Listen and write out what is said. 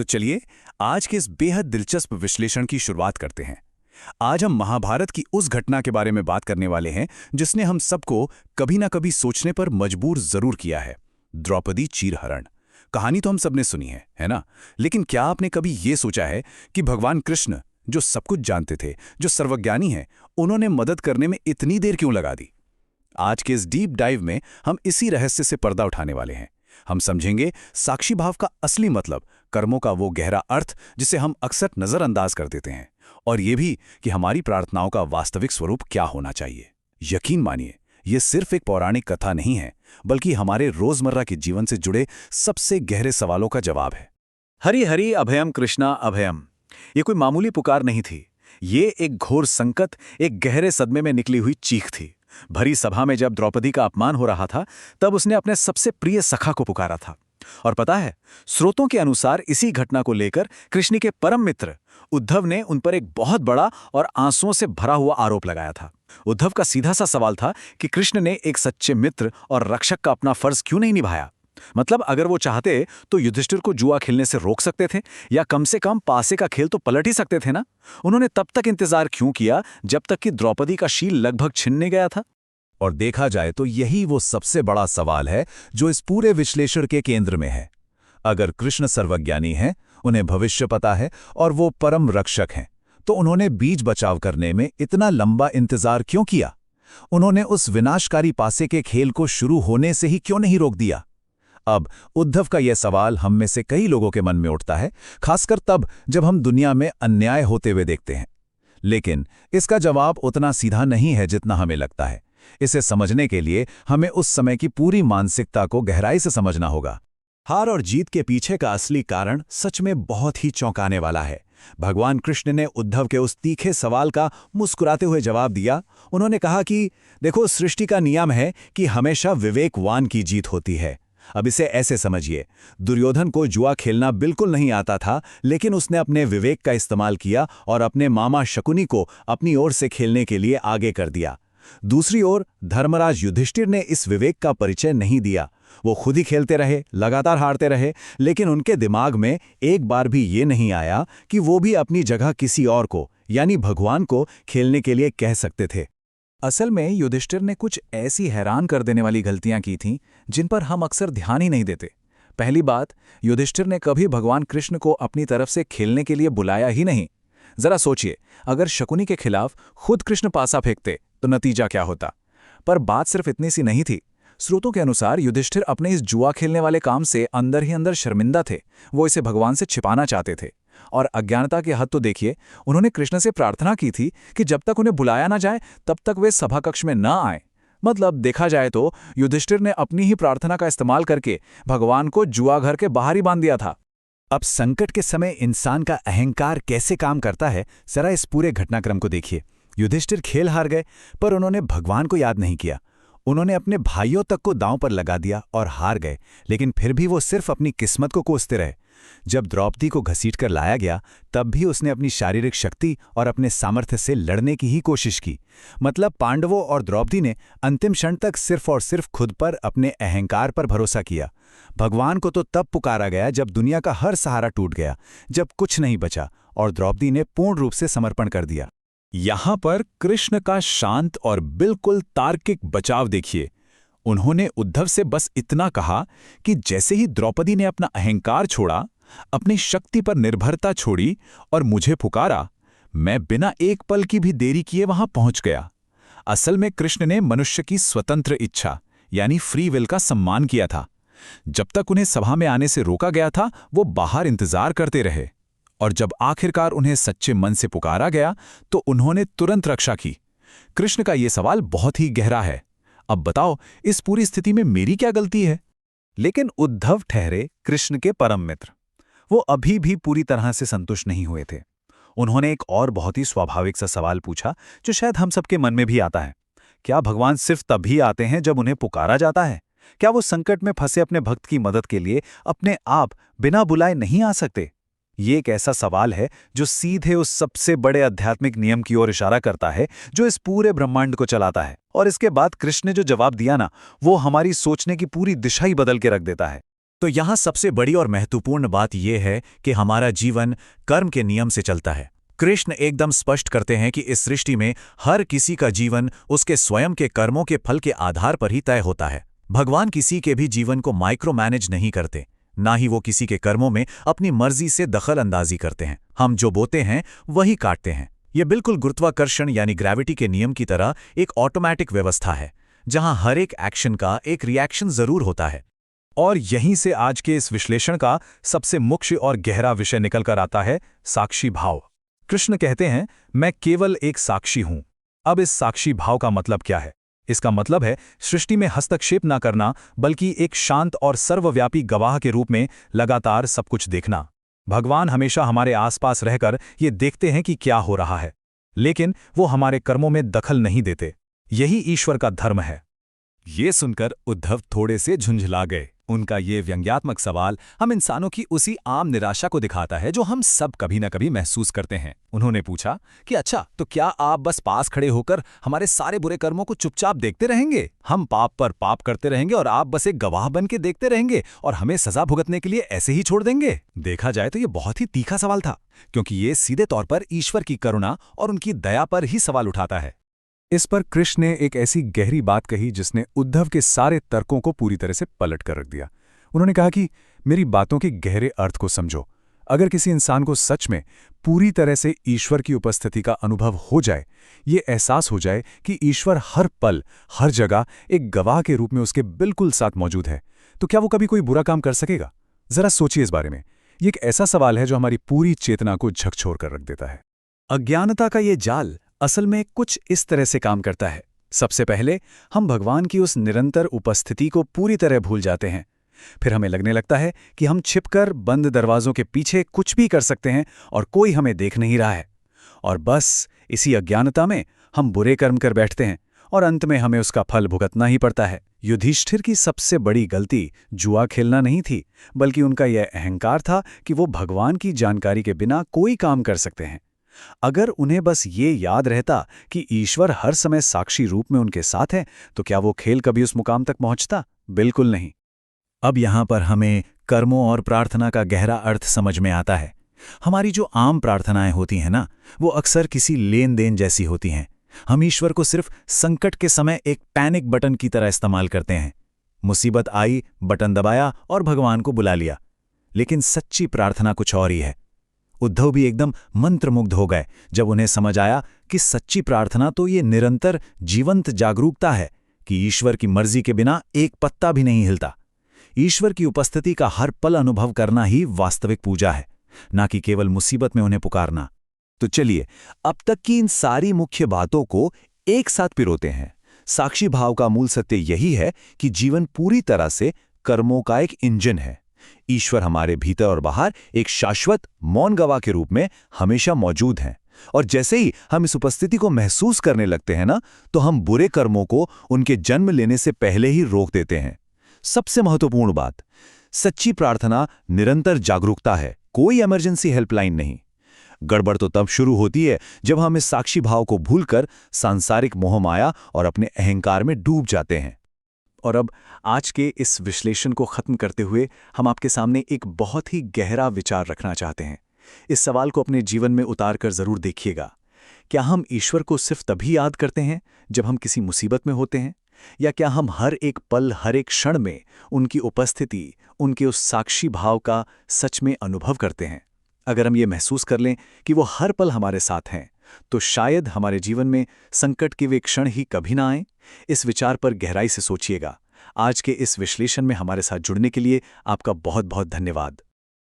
तो चलिए आज के इस बेहद दिलचस्प विश्लेषण की शुरुआत करते हैं। आज हम महाभारत की उस घटना के बारे में बात करने वाले हैं जिसने हम सबको कभी ना कभी सोचने पर मजबूर जरूर किया है। द्रौपदी चीरहरण। कहानी तो हम सबने सुनी है ना? लेकिन क्या आपने कभी ये सोचा है कि भगवान कृष्ण, जो सब कुछ जानते थे, जो सर्वज्ञानी हैं, उन्होंने मदद करने में इतनी देर क्यों लगा दी? आज के इस डीप डाइव में हम इसी रहस्य से पर्दा उठाने वाले हैं। हम समझेंगे साक्षी भाव का असली मतलब, कर्मों का वो गहरा अर्थ जिसे हम अक्सर नजरअंदाज कर देते हैं, और ये भी कि हमारी प्रार्थनाओं का वास्तविक स्वरूप क्या होना चाहिए। यकीन मानिए, ये सिर्फ एक पौराणिक कथा नहीं है, बल्कि हमारे रोजमर्रा के जीवन से जुड़े सबसे गहरे सवालों का जवाब है। हरि हरि अभयम कृष्णा अभयम। ये कोई मामूली पुकार नहीं थी। ये एक घोर संकट, एक गहरे सदमे में निकली हुई चीख थी। भरी सभा में जब द्रौपदी का अपमान हो रहा था, तब उसने अपने सबसे प्रिय सखा को पुकारा था। और पता है, स्रोतों के अनुसार इसी घटना को लेकर कृष्ण के परम मित्र उद्धव ने उन पर एक बहुत बड़ा और आंसुओं से भरा हुआ आरोप लगाया था। उद्धव का सीधा सा सवाल था कि कृष्ण ने एक सच्चे मित्र और रक्षक का अपना फर्ज क्यों नहीं निभाया। मतलब अगर वो चाहते तो युधिष्ठिर को जुआ खेलने से रोक सकते थे, या कम से कम पासे का खेल तो पलट ही सकते थे ना। उन्होंने तब तक इंतजार क्यों किया जब तक कि द्रौपदी का शील लगभग छिनने गया था? और देखा जाए तो यही वो सबसे बड़ा सवाल है जो इस पूरे विश्लेषण के केंद्र में है। अगर कृष्ण सर्वज्ञानी हैं, उन्हें भविष्य पता है और वो परम रक्षक हैं, तो उन्होंने बीज बचाव करने में इतना लंबा इंतजार क्यों किया? उन्होंने उस विनाशकारी पासे के खेल को शुरू होने से ही क्यों नहीं रोक दिया? अब उद्धव का यह सवाल हम में से कई लोगों के मन में उठता है, खासकर तब जब हम दुनिया में अन्याय होते हुए देखते हैं। लेकिन इसका जवाब उतना सीधा नहीं है जितना हमें लगता है। इसे समझने के लिए हमें उस समय की पूरी मानसिकता को गहराई से समझना होगा। हार और जीत के पीछे का असली कारण सच में बहुत ही चौंकाने वाला है। भगवान कृष्ण ने उद्धव के उस तीखे सवाल का मुस्कुराते हुए जवाब दिया। उन्होंने कहा कि देखो, सृष्टि का नियम है कि हमेशा विवेकवान की जीत होती है। अब इसे ऐसे समझिए, दुर्योधन को जुआ खेलना बिल्कुल नहीं आता था, लेकिन उसने अपने विवेक का इस्तेमाल किया और अपने मामा शकुनी को अपनी ओर से खेलने के लिए आगे कर दिया। दूसरी ओर धर्मराज युधिष्ठिर ने इस विवेक का परिचय नहीं दिया। वो खुद ही खेलते रहे, लगातार हारते रहे, लेकिन उनके दिमाग में एक बार भी ये नहीं आया कि वो भी अपनी जगह किसी और को, यानी भगवान को, खेलने के लिए कह सकते थे। असल में युधिष्ठिर ने कुछ ऐसी हैरान कर देने वाली गलतियां की थीं जिन पर हम अक्सर ध्यान ही नहीं देते। पहली बात, युधिष्ठिर ने कभी भगवान कृष्ण को अपनी तरफ से खेलने के लिए बुलाया ही नहीं। जरा सोचिए, अगर शकुनी के खिलाफ खुद कृष्ण पासा फेंकते तो नतीजा क्या होता? पर बात सिर्फ इतनी सी नहीं थी। स्रोतों के अनुसार युधिष्ठिर अपने इस जुआ खेलने वाले काम से अंदर ही अंदर शर्मिंदा थे। वो इसे भगवान से छिपाना चाहते थे। और अज्ञानता की हद तो देखिए, उन्होंने कृष्ण से प्रार्थना की थी कि जब तक उन्हें बुलाया ना जाए तब तक वे सभा कक्ष में न आए। मतलब देखा जाए तो युधिष्ठिर ने अपनी ही प्रार्थना का इस्तेमाल करके भगवान को जुआ घर के बाहर ही बांध दिया था। अब संकट के समय इंसान का अहंकार कैसे काम करता है, जरा इस पूरे घटनाक्रम को देखिए। युधिष्ठिर खेल हार गए, पर उन्होंने भगवान को याद नहीं किया। उन्होंने अपने भाइयों तक को दांव पर लगा दिया और हार गए, लेकिन फिर भी वो सिर्फ अपनी किस्मत को कोसते रहे। जब द्रौपदी को घसीटकर लाया गया, तब भी उसने अपनी शारीरिक शक्ति और अपने सामर्थ्य से लड़ने की ही कोशिश की। मतलब पांडवों और द्रौपदी ने अंतिम क्षण तक सिर्फ और सिर्फ खुद पर, अपने अहंकार पर भरोसा किया। भगवान को तो तब पुकारा गया जब दुनिया का हर सहारा टूट गया, जब कुछ नहीं बचा, और द्रौपदी ने पूर्ण रूप से समर्पण कर दिया। यहां पर कृष्ण का शांत और बिल्कुल तार्किक बचाव देखिए। उन्होंने उद्धव से बस इतना कहा कि जैसे ही द्रौपदी ने अपना अहंकार छोड़ा, अपनी शक्ति पर निर्भरता छोड़ी और मुझे पुकारा, मैं बिना एक पल की भी देरी किए वहां पहुंच गया। असल में कृष्ण ने मनुष्य की स्वतंत्र इच्छा, यानी फ्री विल का सम्मान किया था। जब तक उन्हें सभा में आने से रोका गया था, वो बाहर इंतजार करते रहे, और जब आखिरकार उन्हें सच्चे मन से पुकारा गया तो उन्होंने तुरंत रक्षा की। कृष्ण का यह सवाल बहुत ही गहरा है। अब बताओ, इस पूरी स्थिति में मेरी क्या गलती है? लेकिन उद्धव ठहरे कृष्ण के परम मित्र। वो अभी भी पूरी तरह से संतुष्ट नहीं हुए थे। उन्होंने एक और बहुत ही स्वाभाविक सा सवाल पूछा, जो शायद हम सबके मन में भी आता है। क्या भगवान सिर्फ तभी आते हैं जब उन्हें पुकारा जाता है? क्या वो संकट में फंसे अपने भक्त की मदद के लिए अपने आप बिना बुलाए नहीं आ सकते? ये एक ऐसा सवाल है जो सीधे उस सबसे बड़े आध्यात्मिक नियम की ओर इशारा करता है जो इस पूरे ब्रह्मांड को चलाता है। और इसके बाद कृष्ण ने जो जवाब दिया ना, वो हमारी सोचने की पूरी दिशा ही बदल के रख देता है। तो यहाँ सबसे बड़ी और महत्वपूर्ण बात यह है कि हमारा जीवन कर्म के नियम से चलता है। कृष्ण एकदम स्पष्ट करते हैं कि इस सृष्टि में हर किसी का जीवन उसके स्वयं के कर्मों के फल के आधार पर ही तय होता है। भगवान किसी के भी जीवन को माइक्रो मैनेज नहीं करते, ना ही वो किसी के कर्मों में अपनी मर्जी से दखल अंदाजी करते हैं। हम जो बोते हैं वही काटते हैं। ये बिल्कुल गुरुत्वाकर्षण यानी ग्रेविटी के नियम की तरह एक ऑटोमैटिक व्यवस्था है, जहां हर एक एक्शन का एक रिएक्शन जरूर होता है। और यहीं से आज के इस विश्लेषण का सबसे मुख्य और गहरा विषय निकल कर आता है, साक्षी भाव। कृष्ण कहते हैं, मैं केवल एक साक्षी हूं। अब इस साक्षी भाव का मतलब क्या है? इसका मतलब है सृष्टि में हस्तक्षेप न करना, बल्कि एक शांत और सर्वव्यापी गवाह के रूप में लगातार सब कुछ देखना। भगवान हमेशा हमारे आसपास रहकर ये देखते हैं कि क्या हो रहा है, लेकिन वो हमारे कर्मों में दखल नहीं देते। यही ईश्वर का धर्म है। ये सुनकर उद्धव थोड़े से झुंझला गए। उनका ये व्यंग्यात्मक सवाल हम इंसानों की उसी आम निराशा को दिखाता है जो हम सब कभी न कभी महसूस करते हैं। उन्होंने पूछा कि अच्छा, तो क्या आप बस पास खड़े होकर हमारे सारे बुरे कर्मों को चुपचाप देखते रहेंगे? हम पाप पर पाप करते रहेंगे और आप बस एक गवाह बन के देखते रहेंगे और हमें सजा भुगतने के लिए ऐसे ही छोड़ देंगे? देखा जाए तो ये बहुत ही तीखा सवाल था, क्योंकि ये सीधे तौर पर ईश्वर की करुणा और उनकी दया पर ही सवाल उठाता है। इस पर कृष्ण ने एक ऐसी गहरी बात कही जिसने उद्धव के सारे तर्कों को पूरी तरह से पलट कर रख दिया। उन्होंने कहा कि मेरी बातों के गहरे अर्थ को समझो। अगर किसी इंसान को सच में पूरी तरह से ईश्वर की उपस्थिति का अनुभव हो जाए, ये एहसास हो जाए कि ईश्वर हर पल, हर जगह एक गवाह के रूप में उसके बिल्कुल साथ मौजूद है, तो क्या वो कभी कोई बुरा काम कर सकेगा? जरा सोचिए इस बारे में। ये एक ऐसा सवाल है जो हमारी पूरी चेतना को झकझोर कर रख देता है। अज्ञानता का ये जाल असल में कुछ इस तरह से काम करता है। सबसे पहले हम भगवान की उस निरंतर उपस्थिति को पूरी तरह भूल जाते हैं। फिर हमें लगने लगता है कि हम छिपकर बंद दरवाजों के पीछे कुछ भी कर सकते हैं और कोई हमें देख नहीं रहा है। और बस इसी अज्ञानता में हम बुरे कर्म कर बैठते हैं और अंत में हमें उसका फल भुगतना ही पड़ता है। युधिष्ठिर की सबसे बड़ी गलती जुआ खेलना नहीं थी, बल्कि उनका यह अहंकार था कि वो भगवान की जानकारी के बिना कोई काम कर सकते हैं। अगर उन्हें बस ये याद रहता कि ईश्वर हर समय साक्षी रूप में उनके साथ है, तो क्या वो खेल कभी उस मुकाम तक पहुंचता? बिल्कुल नहीं। अब यहां पर हमें कर्मों और प्रार्थना का गहरा अर्थ समझ में आता है। हमारी जो आम प्रार्थनाएं होती हैं ना, वो अक्सर किसी लेन देन जैसी होती हैं। हम ईश्वर को सिर्फ संकट के समय एक पैनिक बटन की तरह इस्तेमाल करते हैं। मुसीबत आई, बटन दबाया और भगवान को बुला लिया। लेकिन सच्ची प्रार्थना कुछ और ही है। उद्धव भी एकदम मंत्रमुग्ध हो गए जब उन्हें समझ आया कि सच्ची प्रार्थना तो ये निरंतर जीवंत जागरूकता है कि ईश्वर की मर्जी के बिना एक पत्ता भी नहीं हिलता। ईश्वर की उपस्थिति का हर पल अनुभव करना ही वास्तविक पूजा है, ना कि केवल मुसीबत में उन्हें पुकारना। तो चलिए अब तक की इन सारी मुख्य बातों को एक साथ पिरोते हैं। साक्षी भाव का मूल सत्य यही है कि जीवन पूरी तरह से कर्मों का एक इंजन है। ईश्वर हमारे भीतर और बाहर एक शाश्वत मौन गवाह के रूप में हमेशा मौजूद हैं। और जैसे ही हम इस उपस्थिति को महसूस करने लगते हैं ना, तो हम बुरे कर्मों को उनके जन्म लेने से पहले ही रोक देते हैं। सबसे महत्वपूर्ण बात, सच्ची प्रार्थना निरंतर जागरूकता है, कोई इमरजेंसी हेल्पलाइन नहीं। गड़बड़ तो तब शुरू होती है जब हम इस साक्षी भाव को भूलकर सांसारिक मोहमाया और अपने अहंकार में डूब जाते हैं। और अब आज के इस विश्लेषण को खत्म करते हुए हम आपके सामने एक बहुत ही गहरा विचार रखना चाहते हैं। इस सवाल को अपने जीवन में उतारकर जरूर देखिएगा। क्या हम ईश्वर को सिर्फ तभी याद करते हैं जब हम किसी मुसीबत में होते हैं, या क्या हम हर एक पल, हर एक क्षण में उनकी उपस्थिति, उनके उस साक्षी भाव का सच में अनुभव करते हैं? अगर हम ये महसूस कर लें कि वो हर पल हमारे साथ हैं, तो शायद हमारे जीवन में संकट के वे क्षण ही कभी ना आएं। इस विचार पर गहराई से सोचिएगा। आज के इस विश्लेषण में हमारे साथ जुड़ने के लिए आपका बहुत बहुत धन्यवाद।